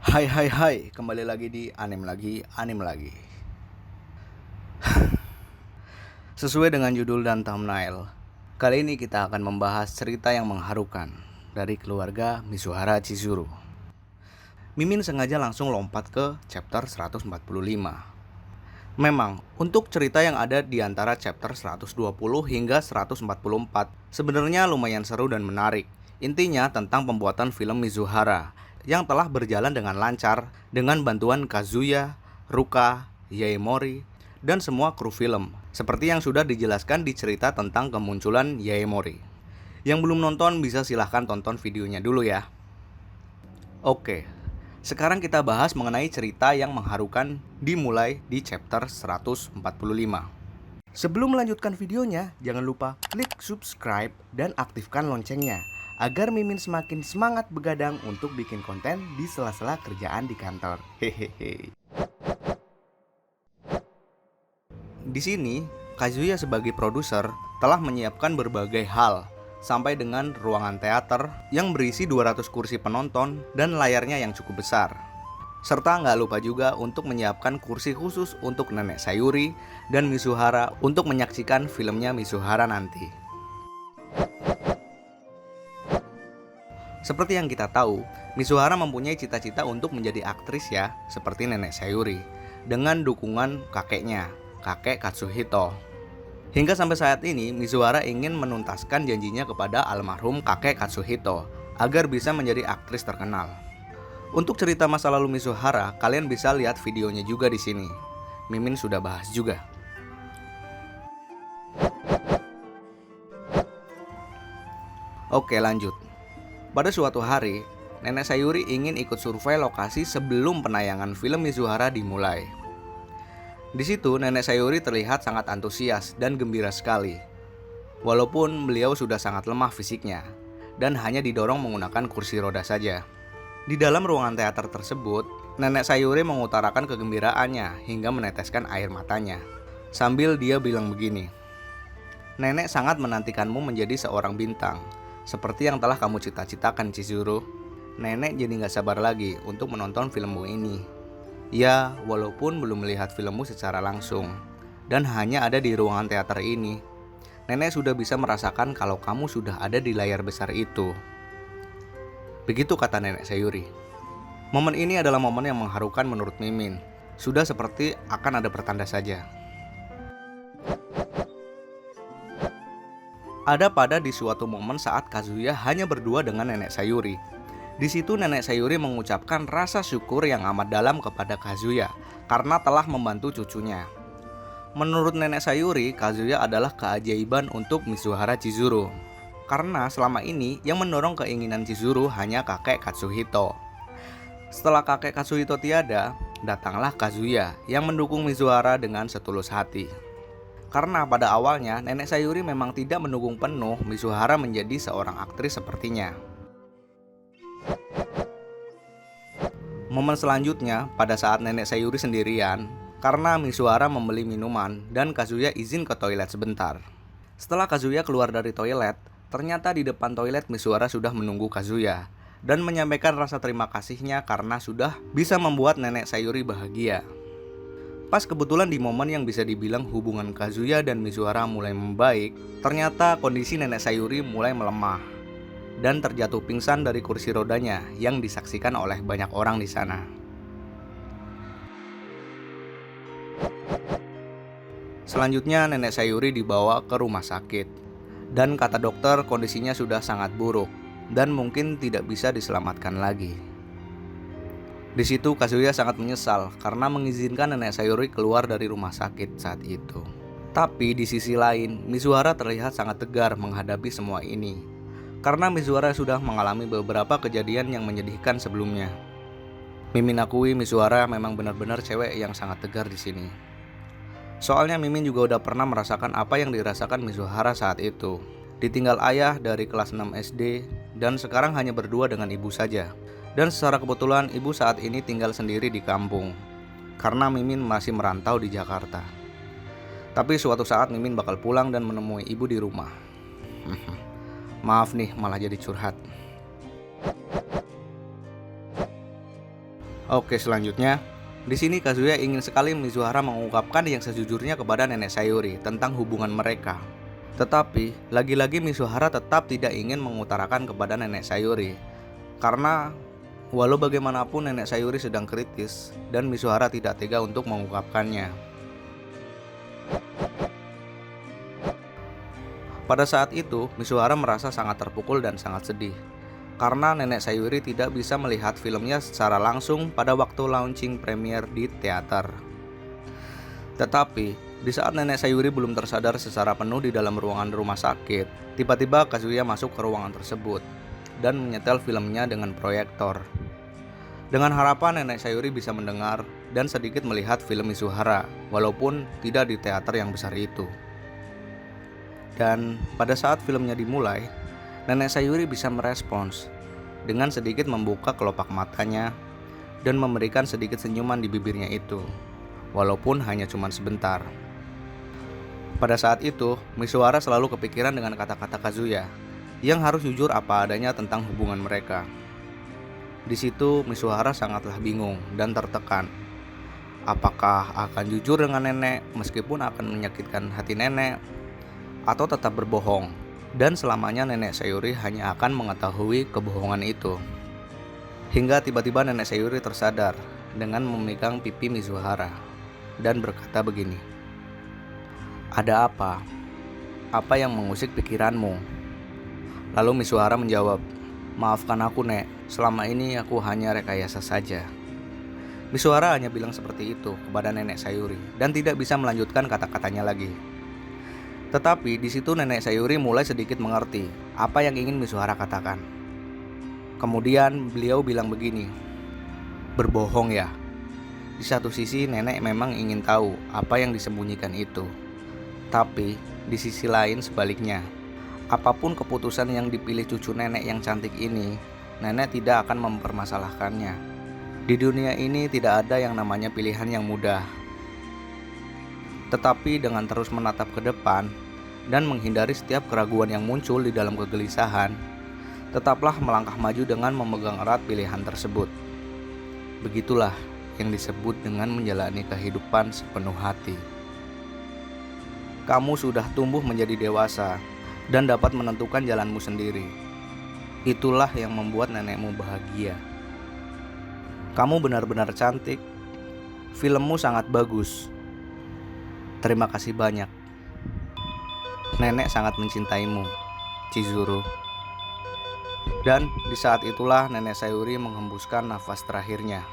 Hai, kembali lagi di Anim lagi. Sesuai dengan judul dan thumbnail, kali ini kita akan membahas cerita yang mengharukan dari keluarga Mizuhara Chizuru. Mimin sengaja langsung lompat ke chapter 145. Memang, untuk cerita yang ada di antara chapter 120 hingga 144 sebenarnya lumayan seru dan menarik. Intinya tentang pembuatan film Mizuhara yang telah berjalan dengan lancar dengan bantuan Kazuya, Ruka, Yaemori, dan semua kru film. Seperti yang sudah dijelaskan di cerita tentang kemunculan Yaemori. Yang belum nonton bisa silahkan tonton videonya dulu ya. Oke, sekarang kita bahas mengenai cerita yang mengharukan dimulai di chapter 145. Sebelum melanjutkan videonya, jangan lupa klik subscribe dan aktifkan loncengnya agar Mimin semakin semangat begadang untuk bikin konten di sela-sela kerjaan di kantor. Hehehe. Di sini, Kazuya sebagai produser telah menyiapkan berbagai hal, sampai dengan ruangan teater yang berisi 200 kursi penonton dan layarnya yang cukup besar. Serta nggak lupa juga untuk menyiapkan kursi khusus untuk Nenek Sayuri dan Mizuhara untuk menyaksikan filmnya Mizuhara nanti. Seperti yang kita tahu, Mizuhara mempunyai cita-cita untuk menjadi aktris ya, seperti Nenek Sayuri, dengan dukungan kakeknya, kakek Katsuhito. Hingga sampai saat ini, Mizuhara ingin menuntaskan janjinya kepada almarhum kakek Katsuhito agar bisa menjadi aktris terkenal. Untuk cerita masa lalu Mizuhara, kalian bisa lihat videonya juga di sini. Mimin sudah bahas juga. Oke, lanjut. Pada suatu hari, Nenek Sayuri ingin ikut survei lokasi sebelum penayangan film Mizuhara dimulai. Di situ, Nenek Sayuri terlihat sangat antusias dan gembira sekali. Walaupun beliau sudah sangat lemah fisiknya dan hanya didorong menggunakan kursi roda saja. Di dalam ruangan teater tersebut, Nenek Sayuri mengutarakan kegembiraannya hingga meneteskan air matanya. Sambil dia bilang begini, "Nenek sangat menantikanmu menjadi seorang bintang, seperti yang telah kamu cita-citakan, Chizuru. Nenek jadi gak sabar lagi untuk menonton filmmu ini. Ya, walaupun belum melihat filmmu secara langsung, dan hanya ada di ruangan teater ini, Nenek sudah bisa merasakan kalau kamu sudah ada di layar besar itu." Begitu kata Nenek Sayuri. Momen ini adalah momen yang mengharukan menurut Mimin. Sudah seperti akan ada pertanda saja. Ada pada di suatu momen saat Kazuya hanya berdua dengan Nenek Sayuri. Di situ Nenek Sayuri mengucapkan rasa syukur yang amat dalam kepada Kazuya karena telah membantu cucunya. Menurut Nenek Sayuri, Kazuya adalah keajaiban untuk Mizuhara Chizuru. Karena selama ini yang mendorong keinginan Chizuru hanya kakek Katsuhito. Setelah kakek Katsuhito tiada, datanglah Kazuya yang mendukung Mizuhara dengan setulus hati. Karena pada awalnya Nenek Sayuri memang tidak mendukung penuh Mizuhara menjadi seorang aktris sepertinya. Momen selanjutnya pada saat Nenek Sayuri sendirian karena Mizuhara membeli minuman dan Kazuya izin ke toilet sebentar. Setelah Kazuya keluar dari toilet, ternyata di depan toilet Mizuhara sudah menunggu Kazuya dan menyampaikan rasa terima kasihnya karena sudah bisa membuat Nenek Sayuri bahagia. Pas kebetulan di momen yang bisa dibilang hubungan Kazuya dan Mizuhara mulai membaik, ternyata kondisi Nenek Sayuri mulai melemah dan terjatuh pingsan dari kursi rodanya yang disaksikan oleh banyak orang di sana. Selanjutnya Nenek Sayuri dibawa ke rumah sakit dan kata dokter kondisinya sudah sangat buruk dan mungkin tidak bisa diselamatkan lagi. Di situ Kazuya sangat menyesal karena mengizinkan Nenek Sayuri keluar dari rumah sakit saat itu. Tapi di sisi lain, Mizuhara terlihat sangat tegar menghadapi semua ini. Karena Mizuhara sudah mengalami beberapa kejadian yang menyedihkan sebelumnya. Mimin akui Mizuhara memang benar-benar cewek yang sangat tegar di sini. Soalnya Mimin juga udah pernah merasakan apa yang dirasakan Mizuhara saat itu. Ditinggal ayah dari kelas 6 SD dan sekarang hanya berdua dengan ibu saja. Dan secara kebetulan ibu saat ini tinggal sendiri di kampung karena Mimin masih merantau di Jakarta. Tapi suatu saat Mimin bakal pulang dan menemui ibu di rumah. Maaf nih malah jadi curhat. Oke, selanjutnya. Di sini Kazuya ingin sekali Mizuhara mengungkapkan yang sejujurnya kepada nenek Sayuri tentang hubungan mereka. Tetapi, lagi-lagi Mizuhara tetap tidak ingin mengutarakan kepada nenek Sayuri. Karena, walau bagaimanapun nenek Sayuri sedang kritis, dan Mizuhara tidak tega untuk mengungkapkannya. Pada saat itu, Mizuhara merasa sangat terpukul dan sangat sedih. Karena nenek Sayuri tidak bisa melihat filmnya secara langsung pada waktu launching premier di teater. Tetapi, di saat nenek Sayuri belum tersadar secara penuh di dalam ruangan rumah sakit, tiba-tiba Kazuya masuk ke ruangan tersebut dan menyetel filmnya dengan proyektor. Dengan harapan nenek Sayuri bisa mendengar dan sedikit melihat film Mizuhara, walaupun tidak di teater yang besar itu. Dan pada saat filmnya dimulai, nenek Sayuri bisa merespons dengan sedikit membuka kelopak matanya dan memberikan sedikit senyuman di bibirnya itu, walaupun hanya cuma sebentar. Pada saat itu, Mizuhara selalu kepikiran dengan kata-kata Kazuya yang harus jujur apa adanya tentang hubungan mereka. Di situ Mizuhara sangatlah bingung dan tertekan. Apakah akan jujur dengan nenek meskipun akan menyakitkan hati nenek, atau tetap berbohong dan selamanya nenek Sayuri hanya akan mengetahui kebohongan itu. Hingga tiba-tiba nenek Sayuri tersadar dengan memegang pipi Mizuhara dan berkata begini, "Ada apa? Apa yang mengusik pikiranmu?" Lalu Mizuhara menjawab, "Maafkan aku, Nek. Selama ini aku hanya rekayasa saja." Mizuhara hanya bilang seperti itu kepada nenek Sayuri dan tidak bisa melanjutkan kata-katanya lagi. Tetapi di situ nenek Sayuri mulai sedikit mengerti apa yang ingin Mizuhara katakan. Kemudian beliau bilang begini, "Berbohong ya?" Di satu sisi nenek memang ingin tahu apa yang disembunyikan itu. Tapi di sisi lain sebaliknya, apapun keputusan yang dipilih cucu nenek yang cantik ini, nenek tidak akan mempermasalahkannya. Di dunia ini tidak ada yang namanya pilihan yang mudah. Tetapi dengan terus menatap ke depan dan menghindari setiap keraguan yang muncul di dalam kegelisahan, tetaplah melangkah maju dengan memegang erat pilihan tersebut. Begitulah yang disebut dengan menjalani kehidupan sepenuh hati. Kamu sudah tumbuh menjadi dewasa dan dapat menentukan jalanmu sendiri. Itulah yang membuat nenekmu bahagia. Kamu benar-benar cantik. Filmmu sangat bagus. Terima kasih banyak. Nenek sangat mencintaimu, Chizuru." Dan di saat itulah nenek Sayuri menghembuskan nafas terakhirnya.